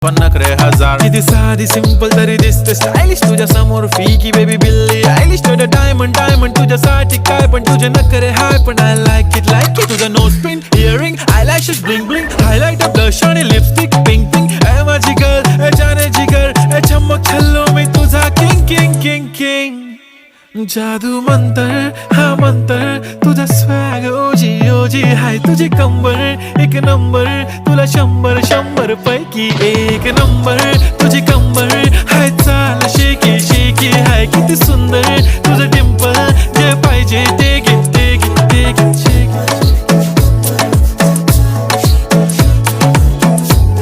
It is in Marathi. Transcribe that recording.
पण नखरे हजार. किती साधी सिंपल तरी दिसते स्टायलिश तुझ्या समोर. फीकी बेबी बिल्ली आयलिश तुझं डायमंड डायमंड तुझ्यासाठी काय पण तुझे नखरे हाय पण आय लाईक इट तुझं nose pin earring eyelashes bling bling highlight blush आणि लिपस्टिक पिंक पिंक. ए माझी गर्ल ए जाने जिगर ए चमक छल्लो मी तुझा किंग किंग किंग किंग. जादू मंतर हा मंतर तुझा स्वॅग ओजी ओजी हाय तुझी कंबर एक नंबर तुला 100 100 पैकी एक नंबर तुझी कंबर हाय चाल